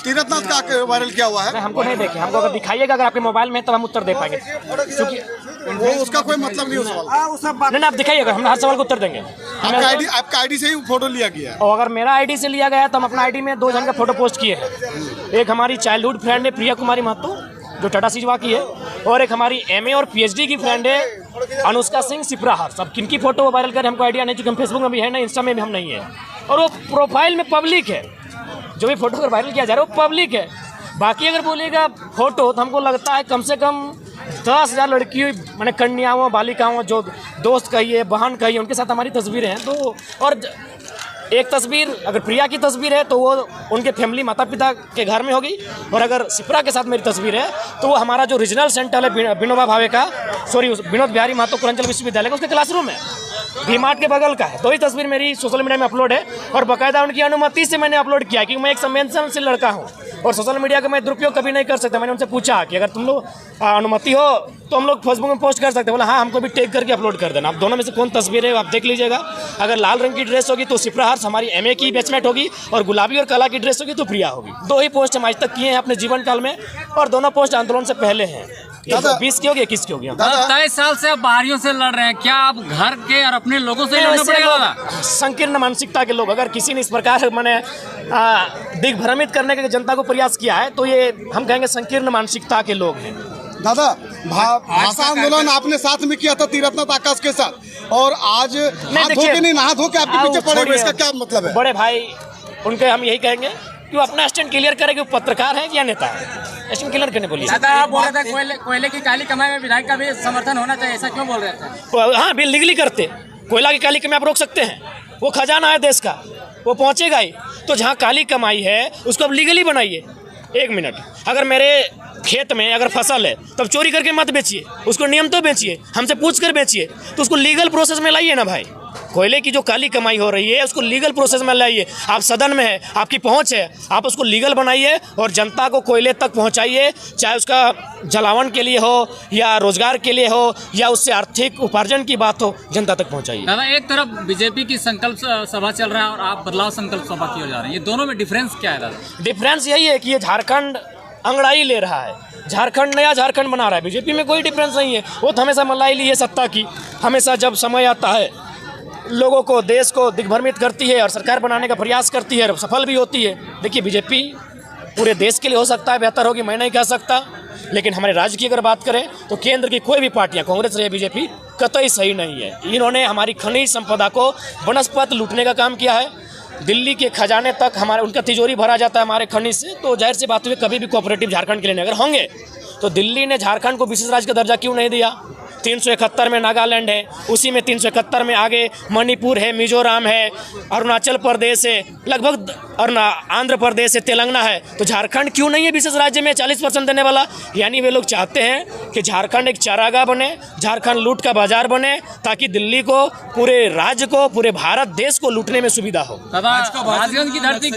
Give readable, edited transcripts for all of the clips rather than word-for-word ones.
तीर्थनाथ का वायरल किया हुआ है। हमको नहीं देखे, हमको अगर दिखाइएगा अगर आपके मोबाइल में तब हम उत्तर दे पाएंगे, क्योंकि वो उसका कोई मतलब नहीं हो सवाल। नहीं आप दिखाइएगा, हम हर सवाल को उत्तर देंगे। आपका आईडी से ही फोटो लिया गया है। और अगर मेरा आईडी से लिया गया है तो हम अपना आईडी में 2 जन का फोटो पोस्ट किए हैं। एक हमारी चाइल्डहुड फ्रेंड है प्रिया कुमारी महतो जो टाटा सिजवा की है, और एक हमारी एमए और पीएचडी की फ्रेंड है अनुष्का सिंह सिपराहर। सब किनकी फोटो वायरल करें हमको आइडिया नहीं, क्योंकि हम फेसबुक में भी है ना, इंस्टा में भी हम नहीं है, और वो प्रोफाइल में पब्लिक है। जो भी फोटो अगर वायरल किया जा रहा है वो पब्लिक है। बाकी अगर बोलिएगा फोटो तो हमको लगता है कम से कम 10,000 लड़की मैंने कन्याओं बालिकाओं जो दोस्त कहिए बहन कहिए उनके साथ हमारी तस्वीरें हैं। तो और एक तस्वीर अगर प्रिया की तस्वीर है तो वो उनके फैमिली माता पिता के घर में होगी, और अगर सिपरा के साथ मेरी तस्वीर है तो वो हमारा जो रीजनल सेंटर है विनोबा भावे का विनोद बिहारी महतो पूर्वांचल विश्वविद्यालय का उसके क्लासरूम है, वी-मार्ट के बगल का है। तो ये तस्वीर मेरी सोशल मीडिया में अपलोड है और बाकायदा उनकी अनुमति से मैंने अपलोड किया, क्योंकि मैं एक संवेदनशील लड़का हूँ और सोशल मीडिया का मैं दुरुपयोग कभी नहीं कर सकता। मैंने उनसे पूछा कि अगर तुम लोग अनुमति हो तो हम लोग फेसबुक में पोस्ट कर सकते हैं। बोला हाँ, हमको भी टैग करके अपलोड कर देना। आप दोनों में से कौन तस्वीर है आप देख लीजिएगा। अगर लाल रंग की ड्रेस होगी तो सिपराहर हमारी एमए की बैचमेट होगी, और गुलाबी और काला की ड्रेस होगी तो प्रिया होगी। 2 ही पोस्ट हम आज तक किए हैं अपने जीवन काल में, और दोनों पोस्ट आंदोलन से पहले हैं। 20 की होगी 21 की होगी। 23 साल से आप बाहरियों से लड़ रहे हैं, क्या आप घर के और अपने लोगों से लड़ना पड़ेगा? संकीर्ण मानसिकता के लोग, अगर किसी ने इस प्रकार मैंने दिग्भ्रमित करने का जनता को प्रयास किया है तो ये हम कहेंगे संकीर्ण मानसिकता के लोग हैं। दादा भाषा आंदोलन आपने साथ में किया था तीर्थनाथ आकाश के साथ, और आज हाथ धो के नहीं नहा धो के आपके पीछे पड़े हुए, इसका क्या मतलब है? बड़े भाई उनके हम यही कहेंगे कि वो अपना स्टैंड क्लियर करे कि वो पत्रकार है या नेता है। स्टैंड क्लियर करने बोलिए। दादा आप बोल रहे थे कोयले की काली कमाई में विधायक का भी समर्थन होना चाहिए, ऐसा क्यों बोल रहे थे? हाँ बिल लीगली करते, कोयला की काली कमाई आप रोक सकते हैं, वो खजाना है देश का, वो पहुँचेगा ही। तो जहाँ काली कमाई है उसको अब लीगली बनाइए। 1 मिनट, अगर मेरे खेत में अगर फसल है तब चोरी करके मत बेचिए, उसको नियम तो बेचिए, हमसे पूछ कर बेचिए, तो उसको लीगल प्रोसेस में लाइए ना भाई। कोयले की जो काली कमाई हो रही है उसको लीगल प्रोसेस में लाइए। आप सदन में है, आपकी पहुंच है, आप उसको लीगल बनाइए और जनता को कोयले तक पहुंचाइए, चाहे उसका जलावन के लिए हो या रोजगार के लिए हो या उससे आर्थिक उपार्जन की बात हो, जनता तक पहुंचाइए। दादा एक तरफ बीजेपी की संकल्प सभा चल रहा है और आप बदलाव संकल्प सभा की ओर जा रहे हैं, ये दोनों में डिफरेंस क्या है दादा? डिफरेंस यही है कि ये झारखंड अंगड़ाई ले रहा है, झारखंड नया झारखंड बना रहा है। बीजेपी में कोई डिफरेंस नहीं है, वो तो हमेशा मलाई ली है सत्ता की, हमेशा जब समय आता है लोगों को देश को दिग्भ्रमित करती है और सरकार बनाने का प्रयास करती है और सफल भी होती है। देखिए बीजेपी पूरे देश के लिए हो सकता है बेहतर होगी, मैं नहीं कह सकता, लेकिन हमारे राज्य की अगर बात करें तो केंद्र की कोई भी पार्टियां, कांग्रेस या बीजेपी, कतई सही नहीं है। इन्होंने हमारी खनिज संपदा को वनस्पत लूटने का काम किया है। दिल्ली के खजाने तक हमारे उनका तिजोरी भरा जाता है हमारे खनिज से। तो जाहिर सी बात हुई कभी भी कोऑपरेटिव झारखंड के लिए अगर होंगे तो दिल्ली ने झारखंड को विशेष राज्य का दर्जा क्यों नहीं दिया? 371 में नागालैंड है, उसी में 371 में आगे मणिपुर है, मिजोरम है, अरुणाचल प्रदेश है, लगभग और आंध्र प्रदेश है, तेलंगाना है। तो झारखंड क्यों नहीं है विशेष राज्य में 40% देने वाला? यानी वे लोग चाहते हैं कि झारखंड एक चारागाह बने, झारखंड लूट का बाजार बने, ताकि दिल्ली को, पूरे राज्य को, पूरे भारत देश को लूटने में सुविधा हो। की धरती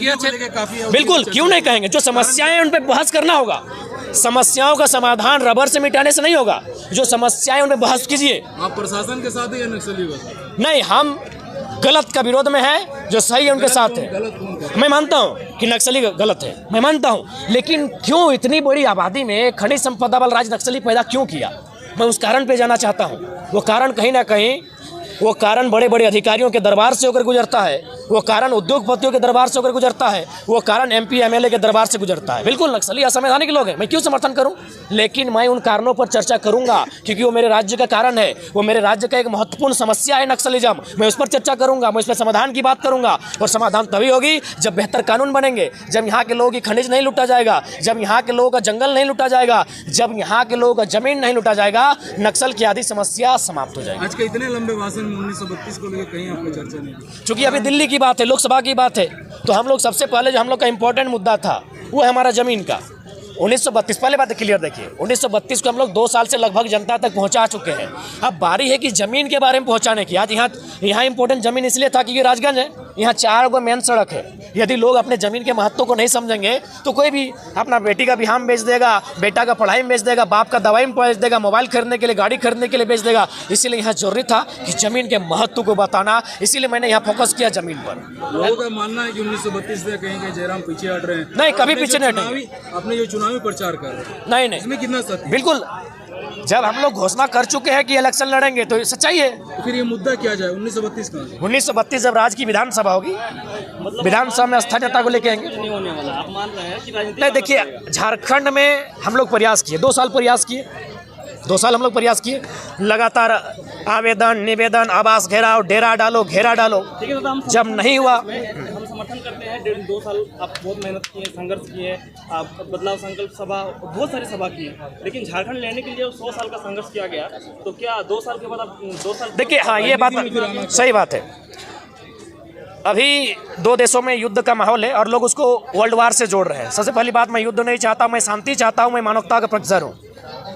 बिल्कुल, क्यों नहीं कहेंगे? जो समस्याएं उन पर बहस करना होगा। समस्याओं का समाधान रबर से मिटाने से नहीं होगा, जो समस्याएं उन पर बहस कीजिए। आप प्रशासन के साथ है या नक्सली के साथ? नहीं, हम गलत का विरोध में है, जो सही है उनके साथ है। मैं मानता हूं कि नक्सली गलत है, मैं मानता हूं, लेकिन क्यों इतनी बड़ी आबादी में खनिज संपदा वाला राज्य नक्सली पैदा क्यों किया? मैं उस कारण पे जाना चाहता हूं। वो कारण कहीं ना कहीं, वो कारण बड़े बड़े अधिकारियों के दरबार से होकर गुजरता है, वो कारण उद्योगपतियों के दरबार से होकर गुजरता है, वो कारण MP MLA के दरबार से गुजरता है। बिल्कुल नक्सली असंवैधानिक लोग हैं, मैं क्यों समर्थन करूं? लेकिन मैं उन कारणों पर चर्चा करूंगा क्योंकि वो मेरे राज्य का कारण है, वो मेरे राज्य का एक महत्वपूर्ण समस्या है नक्सलिज्म। मैं उस पर चर्चा करूंगा, मैं उस पर समाधान की बात करूंगा, और समाधान तभी होगी जब बेहतर कानून बनेंगे, जब यहाँ के लोगों की खनिज नहीं लूटा जाएगा, जब यहाँ के लोगों का जंगल नहीं लूटा जाएगा, जब यहाँ के लोगों का जमीन नहीं लूटा जाएगा, नक्सल की आदि समस्या समाप्त हो जाएगी। आज के इतने लंबे भाषण 1932 को लेकर कहीं आपको चर्चा नहीं? चूंकि अभी दिल्ली की बात है, लोकसभा की बात है, तो हम लोग सबसे पहले जो हम लोग का इंपॉर्टेंट मुद्दा था वो है हमारा जमीन का। 1932 पहले बात क्लियर देखिए, 1932 को हम लोग 2 साल से लगभग जनता तक पहुंचा चुके हैं। अब बारी है कि जमीन के बारे में पहुंचाने की। आज यहाँ इंपॉर्टेंट जमीन इसलिए था कि ये राजगंज है, यहाँ 4 गो मेन सड़क है। यदि लोग अपने ज़मीन के महत्व को नहीं समझेंगे तो कोई भी अपना बेटी का बिहार में बेच देगा, बेटा का पढ़ाई में बेच देगा, बाप का दवाई में बेच देगा, मोबाइल खरीदने के लिए, गाड़ी खरीदने के लिए बेच देगा। इसीलिए यहाँ जरूरी था कि ज़मीन के महत्व को बताना, इसीलिए मैंने यहाँ फोकस किया ज़मीन पर। लोगों का मानना है कि 1932 से कहीं जयराम पीछे हट रहे हैं। नहीं, कभी पीछे नहीं हटेंगे। अपने जो चुनावी प्रचार कर रहे हैं, नहीं, इसमें कितना सत्य? बिल्कुल, जब हम लोग घोषणा कर चुके हैं कि इलेक्शन लड़ेंगे तो सच्चाई है। तो फिर ये मुद्दा क्या जाए 1932 का? 1932 जब राज्य की विधानसभा होगी, विधानसभा में स्थानीयता को लेके आएंगे। नहीं, देखिए, झारखंड में हम लोग प्रयास किए, 2 साल प्रयास किए, 2 साल हम लोग प्रयास किए, लगातार आवेदन, निवेदन, आवास घेराव, डेरा डालो, घेरा डालो, जब नहीं हुआ। हम समर्थन करते हैं। 1.5-2 साल आप बहुत मेहनत किए, संघर्ष किए, आप बदलाव संकल्प सभा, बहुत सारी सभा किए, लेकिन झारखंड लेने के लिए 100 साल का संघर्ष किया गया। तो क्या 2 साल के बाद आप 2 साल? देखिए, हाँ, ये बात सही बात है। अभी 2 देशों में युद्ध का माहौल है और लोग उसको वर्ल्ड वार से जोड़ रहे हैं। सबसे पहली बात, मैं युद्ध नहीं चाहता, मैं शांति चाहता हूँ, मैं मानवता का पक्षधर हूँ।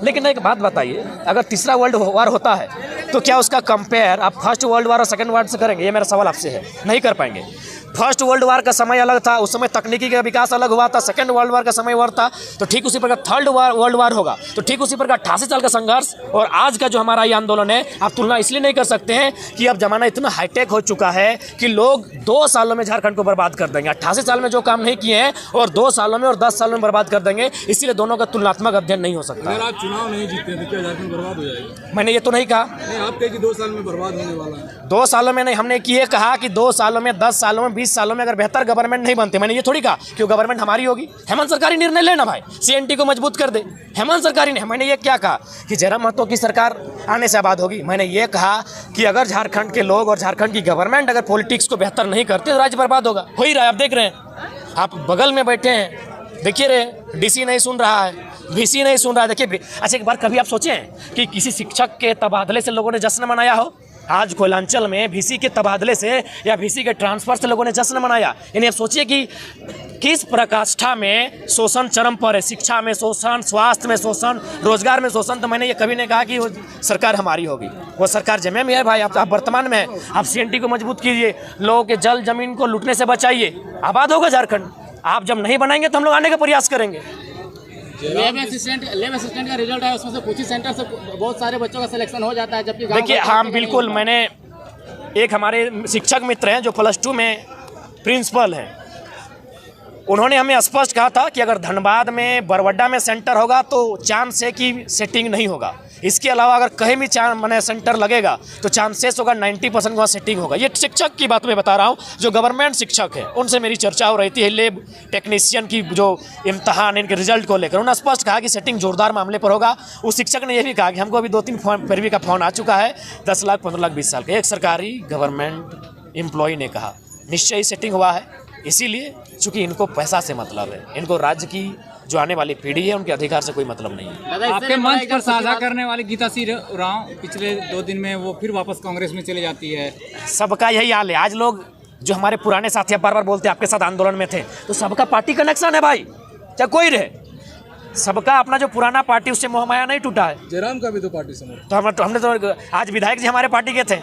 लेकिन एक बात बताइए, अगर तीसरा वर्ल्ड वार होता है तो क्या उसका कंपेयर आप फर्स्ट वर्ल्ड वार और सेकंड वर्ल्ड से करेंगे? ये मेरा सवाल आपसे है। नहीं कर पाएंगे। फर्स्ट वर्ल्ड वार का समय अलग था, उस समय तकनीकी का विकास अलग हुआ था। सेकंड वर्ल्ड वार का समय और था, तो ठीक उसी प्रकार थर्ड वर्ल्ड वार होगा तो ठीक उसी प्रकार 88 साल का संघर्ष और आज का जो हमारा ये आंदोलन है, आप तुलना इसलिए नहीं कर सकते हैं कि अब जमाना इतना हाईटेक हो चुका है कि लोग 2 सालों में झारखंड को बर्बाद कर देंगे। 88 साल में जो काम नहीं किए हैं और 2 सालों में और 10 सालों में बर्बाद कर देंगे, इसीलिए दोनों का तुलनात्मक अध्ययन नहीं हो सकता। अगर आप चुनाव नहीं जीतते तो क्या झारखंड बर्बाद हो जाएगा? मैंने ये तो नहीं कहा। नहीं, आप कहे कि 2 साल में बर्बाद होने वाला है। 2 सालों में नहीं, हमने ये कहा कि 2 सालों में, 10 सालों में, 20 सालों में अगर बेहतर गवर्नमेंट नहीं बनते। मैंने ये थोड़ी कहा कि गवर्नमेंट हमारी होगी। हेमंत सरकार ही निर्णय लेना भाई, सीएनटी को मजबूत कर दे। हेमंत सरकार ही नहीं। मैंने ये क्या कहा कि जयराम महतो की सरकार आने से आबाद होगी। मैंने ये कहा कि अगर झारखंड के लोग और झारखंड की गवर्नमेंट अगर पॉलिटिक्स को बेहतर नहीं करते तो राज्य बर्बाद होगा। हो ही रहा है, आप देख रहे हैं, आप बगल में बैठे हैं, देखिए रहे, डीसी नहीं सुन रहा है, वीसी नहीं सुन रहा है। देखिए, अच्छा, एक बार कभी आप सोचे हैं कि किसी शिक्षक के तबादले से लोगों ने जश्न मनाया हो? आज कोयलांचल में वीसी के तबादले से या वीसी के ट्रांसफर से लोगों ने जश्न मनाया। यानी आप सोचिए कि किस प्रकाष्ठा में शोषण चरम पर है। शिक्षा में शोषण, स्वास्थ्य में शोषण, रोजगार में शोषण। तो मैंने ये कभी नहीं कहा कि वो सरकार हमारी होगी। वो सरकार जमे में है भाई। आप वर्तमान में है, आप सीएनटी को मजबूत कीजिए, लोगों के जल जमीन को लूटने से बचाइए, आबाद होगा झारखंड। आप जब नहीं बनाएंगे तो हम लोग आने का प्रयास करेंगे। लैब असिस्टेंट का रिजल्ट है, उसमें से कुछ ही सेंटर से बहुत सारे बच्चों का सिलेक्शन हो जाता है, जबकि देखिए, हाँ बिल्कुल, मैंने एक हमारे शिक्षक मित्र हैं जो +2 में प्रिंसिपल हैं, उन्होंने हमें स्पष्ट कहा था कि अगर धनबाद में, बरवड्डा में सेंटर होगा तो चांस है कि सेटिंग नहीं होगा। इसके अलावा अगर कहीं भी मैंने सेंटर लगेगा तो चांसेस होगा 90% वहाँ सेटिंग होगा। ये शिक्षक की बात मैं बता रहा हूँ, जो गवर्नमेंट शिक्षक है, उनसे मेरी चर्चा हो रही थी लेब टेक्नीशियन की जो इम्तहान, इनके रिजल्ट को लेकर। उन्होंने स्पष्ट कहा कि सेटिंग जोरदार मामले पर होगा। उस शिक्षक ने यह भी कहा कि हमको अभी 2-3 पैरवी का फोन आ चुका है, 10 लाख 15 लाख 20 साल का। एक सरकारी गवर्नमेंट एम्प्लॉय ने कहा निश्चय ही सेटिंग हुआ है, इसीलिए चूँकि इनको पैसा से मतलब है, इनको राज्य की जो आने वाली पीढ़ी है उनके अधिकार से कोई मतलब नहीं है। आपके मंच पर साझा करने वाली गीता सिंह राव पिछले 2 दिन में वो फिर वापस कांग्रेस में चले जाती है। सबका यही हाल है। आज लोग जो हमारे पुराने साथी बार बार बोलते हैं आपके साथ आंदोलन में थे, तो सबका पार्टी कनेक्शन है भाई, चाहे कोई रहे, सबका अपना जो पुराना पार्टी उससे मोहमाया नहीं टूटा है। जयराम का भी तो पार्टी समर्थन। तो हमने तो आज विधायक जी हमारे पार्टी के थे,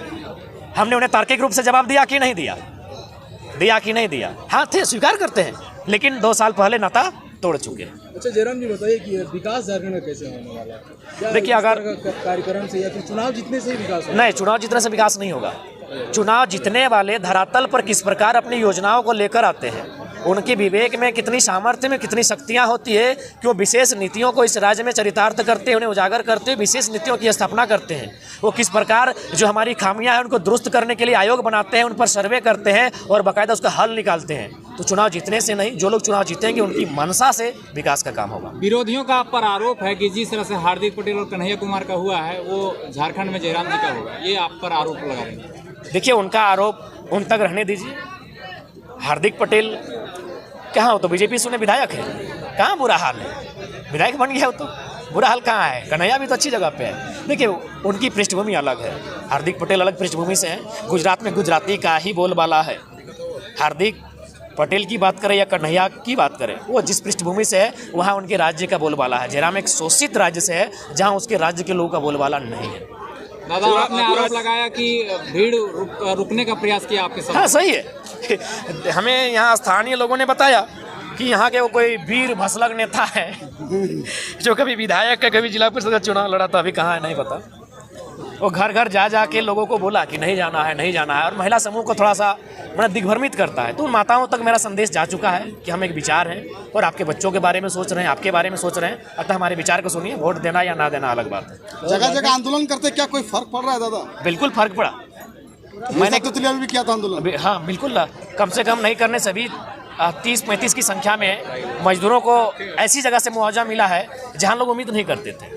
हमने उन्हें तार्किक रूप से जवाब दिया कि नहीं दिया, कि नहीं दिया। हाँ थे, स्वीकार करते हैं, लेकिन 2 साल पहले नाता तोड़ चुके हैं। अच्छा जयराम जी बताइए कि विकास झारखंड में कैसे होने वाला है? देखिए, अगर कार्यक्रम से या फिर चुनाव जीतने से ही विकास होगा? नहीं, चुनाव जीतने से विकास नहीं होगा। चुनाव जीतने वाले धरातल पर किस प्रकार अपनी योजनाओं को लेकर आते हैं, उनके विवेक में कितनी सामर्थ्य में कितनी शक्तियां होती है कि वो विशेष नीतियों को इस राज्य में चरितार्थ करते हैं, उन्हें उजागर करते हैं, विशेष नीतियों की स्थापना करते हैं। वो किस प्रकार जो हमारी खामियां हैं उनको दुरुस्त करने के लिए आयोग बनाते हैं, उन पर सर्वे करते हैं और बाकायदा उसका हल निकालते हैं। तो चुनाव जीतने से नहीं, जो लोग चुनाव जीतेंगे उनकी मनसा से विकास का काम होगा। विरोधियों का आप पर आरोप है कि जिस तरह से हार्दिक पटेल और कन्हैया कुमार का हुआ है वो झारखंड में जयराम जी का होगा, ये आप पर आरोप लगा रहे हैं। देखिए, उनका आरोप उन तक रहने दीजिए। हार्दिक पटेल कहाँ हो, तो बीजेपी से उन्हें विधायक है, कहाँ बुरा हाल है, विधायक बन गया हो तो बुरा हाल कहाँ है। कन्हैया भी तो अच्छी जगह पे है। देखिए, उनकी पृष्ठभूमि अलग है, हार्दिक पटेल अलग पृष्ठभूमि से हैं। गुजरात में गुजराती का ही बोलबाला है। हार्दिक पटेल की बात करें या कन्हैया की बात करें, वो जिस पृष्ठभूमि से है वहाँ उनके राज्य का बोलबाला है। जयराम एक शोषित राज्य से है जहाँ उसके राज्य के लोगों का बोलबाला नहीं है। दादा आपने आरोप लगाया कि भीड़ रुकने का प्रयास किया आपके साथ। हाँ सही है। हमें यहाँ स्थानीय लोगों ने बताया कि यहाँ के वो कोई वीर भसलग नेता है जो कभी विधायक का कभी जिला परिषद का चुनाव लड़ा था, अभी कहाँ है नहीं पता। वो घर घर जा जा के लोगों को बोला कि नहीं जाना है, नहीं जाना है, और महिला समूह को थोड़ा सा मतलब दिग्भ्रमित करता है। तो उन माताओं तक मेरा संदेश जा चुका है कि हम एक विचार हैं और आपके बच्चों के बारे में सोच रहे हैं, आपके बारे में सोच रहे हैं, अतः हमारे विचार को सुनिए। वोट देना या ना देना अलग बात है। जगह जगह आंदोलन करते क्या कोई फर्क पड़ रहा है दादा? बिल्कुल फर्क पड़ा। मैंने तुतलिया में भी किया था आंदोलन। हाँ बिल्कुल, कम से कम नहीं करने से भी 30-35 की संख्या में मजदूरों को ऐसी जगह से मुआवजा मिला है जहाँ लोग उम्मीद नहीं करते थे।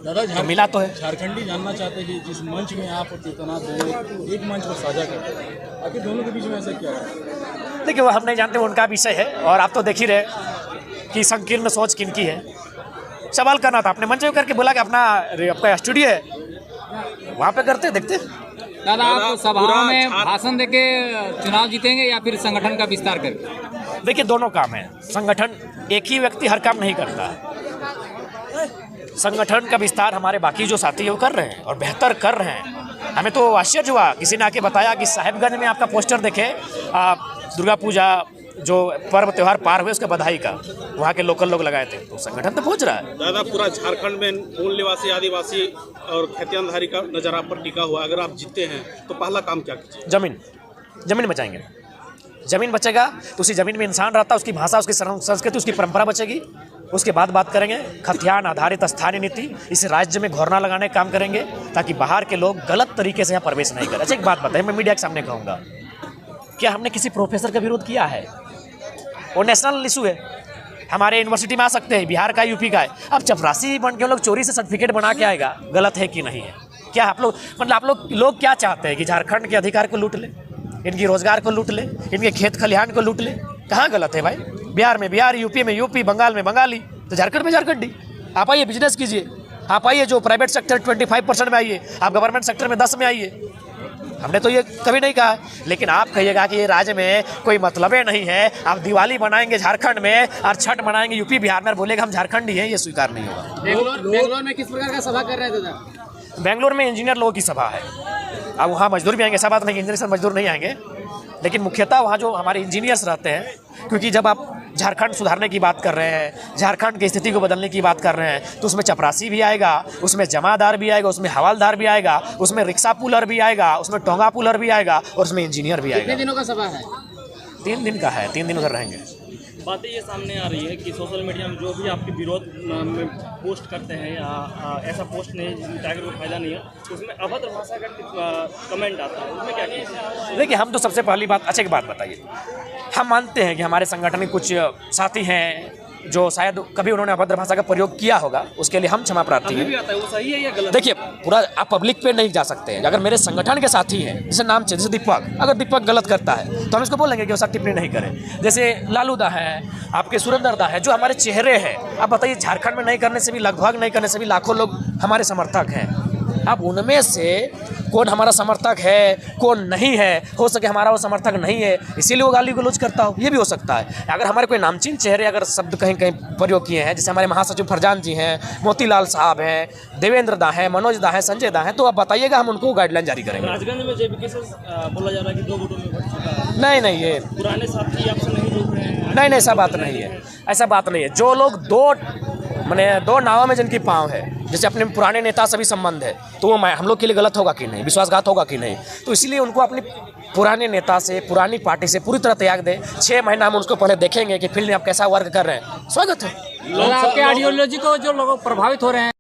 दादा तो मिला तो है। झारखंडी जानना चाहते हैं कि जिस मंच में आप और चेतनाथ दोनों एक मंच पर साझा करते हैं, आखिर दोनों के बीच में ऐसा क्या है? देखिए वो हम नहीं जानते, वो उनका विषय है। और आप तो देख ही रहे कि संकीर्ण सोच किनकी है। सवाल करना था, आपने मंच में करके बोला कि आपका स्टूडियो है, वहाँ पे करते देखते। दादा आप सभाओं में भाषण देके चुनाव जीतेंगे या फिर संगठन का विस्तार करके? देखिए दोनों काम है। संगठन, एक ही व्यक्ति हर काम नहीं करता है। संगठन का विस्तार हमारे बाकी जो साथी है वो कर रहे हैं और बेहतर कर रहे हैं। हमें तो आश्चर्य हुआ, किसी ने आके बताया कि साहिबगंज में आपका पोस्टर देखे, दुर्गा पूजा जो पर्व त्यौहार पार हुए उसका बधाई का, वहाँ के लोकल लोग लगाए थे। तो संगठन तो पहुँच रहा है। दादा पूरा झारखंड में मूल निवासी, आदिवासी और खेतियानधारी का नज़र आप पर टिका हुआ। अगर आप जीते हैं तो पहला काम क्या कीजिए? जमीन बचाएंगे। जमीन बचेगा तो उसी जमीन में इंसान रहता है, उसकी भाषा, उसकी संस्कृति, उसकी परंपरा बचेगी। उसके बाद बात करेंगे खतियान आधारित स्थानीय नीति, इस राज्य में घोरना लगाने का काम करेंगे ताकि बाहर के लोग गलत तरीके से यहाँ प्रवेश नहीं करें। अच्छा एक बात बताइए, मैं मीडिया के सामने कहूँगा, क्या हमने किसी प्रोफेसर का विरोध किया है? वो नेशनल इशू है, हमारे यूनिवर्सिटी में आ सकते हैं, बिहार का, यूपी का है। अब चपरासी बन के लोग चोरी से सर्टिफिकेट बना के आएगा, गलत है कि नहीं है? क्या आप लोग मतलब आप लोग क्या चाहते हैं कि झारखंड के अधिकार को लूट ले, इनकी रोजगार को लूट ले, इनके खेत खलिहान को लूट ले? कहाँ गलत है भाई? बिहार में बिहार, यूपी में यूपी, बंगाल में बंगाली, तो झारखंड में झारखंडी। आप आइए बिजनेस कीजिए, आप आइए जो प्राइवेट सेक्टर 25% में आइए, आप गवर्नमेंट सेक्टर में 10 में आइए। हमने तो ये कभी नहीं कहा, लेकिन आप कहिएगा कि ये राज्य में कोई मतलब नहीं है, आप दिवाली बनाएंगे झारखंड में और छठ मनाएंगे यूपी बिहार में और बोलेगा हम झारखंडी हैं, ये स्वीकार नहीं होगा। बेंगलोर में किस प्रकार का सभा कर रहे थे दादा? बेंगलोर में इंजीनियर लोगों की सभा है। अब वहाँ मजदूर भी आएंगे, ऐसा बात नहीं, इंजीनियर से मजदूर नहीं आएंगे, लेकिन मुख्यतः वहाँ जो हमारे इंजीनियर्स रहते हैं, क्योंकि जब आप झारखंड सुधारने की बात कर रहे हैं, झारखंड की स्थिति को बदलने की बात कर रहे हैं, तो उसमें चपरासी भी आएगा, उसमें जमादार भी आएगा, उसमें हवालदार भी आएगा, उसमें रिक्शा पुलर भी आएगा, उसमें टोंगा पुलर भी आएगा और उसमें इंजीनियर भी आएगा। कितने दिनों का सभा है? 3 दिन का है, 3 दिन उधर रहेंगे। बातें ये सामने आ रही है कि सोशल मीडिया में जो भी आपके विरोध में पोस्ट करते हैं या ऐसा पोस्ट नहीं जिसमें टाइगर को फायदा नहीं है, तो उसमें अभद्र भाषा का कमेंट आता है, उसमें क्या कीजिए? देखिए हम तो सबसे पहली बात, अच्छा एक बात बताइए, हम मानते हैं कि हमारे संगठन में कुछ साथी हैं जो शायद कभी उन्होंने अभद्र भाषा का प्रयोग किया होगा, उसके लिए हम क्षमा प्रार्थी हैं। भी आता है, वो सही है या गलत? देखिए पूरा आप पब्लिक पे नहीं जा सकते हैं। अगर मेरे संगठन के साथी हैं, जैसे नाम जैसे दीपक, अगर दीपक गलत करता है तो हम इसको बोलेंगे कि वो टिप्पणी नहीं करें। जैसे लालू दा है, आपके सुरेंद्र दा है, जो हमारे चेहरे हैं। आप बताइए झारखंड में नहीं करने से भी, लगभग नहीं करने से भी लाखों लोग हमारे समर्थक हैं। अब उनमें से कौन हमारा समर्थक है, कौन नहीं है, हो सके हमारा वो समर्थक नहीं है इसीलिए वो गाली गलौज करता हो, ये भी हो सकता है। अगर हमारे कोई नामचीन चेहरे अगर शब्द कहीं कहीं प्रयोग किए हैं, जैसे हमारे महासचिव फरजान जी हैं, मोतीलाल साहब हैं, देवेंद्र दा हैं, मनोज दा हैं, संजय दा हैं, तो आप बताइएगा, हम उनको गाइडलाइन जारी करेंगे। राजगंज में जेबीके से बोला जा रहा है कि 2 वोटों में बढ़ चुका है। नहीं, ये पुराने साथी आपसे नहीं जुड़ रहे हैं? नहीं, ऐसा बात नहीं है, ऐसा बात नहीं है। जो लोग दो नावों में जिनकी पाँव है, जैसे अपने पुराने नेता से भी संबंध है, तो वो हम लोग के लिए गलत होगा कि नहीं, विश्वासघात होगा कि नहीं? तो इसलिए उनको अपनी पुराने नेता से, पुरानी पार्टी से पूरी तरह त्याग दें। 6 महीना हम उसको पहले देखेंगे कि फील्ड में आप कैसा वर्क कर रहे हैं। स्वागत है। आपके आइडियोलॉजी को जो लोग प्रभावित हो रहे हैं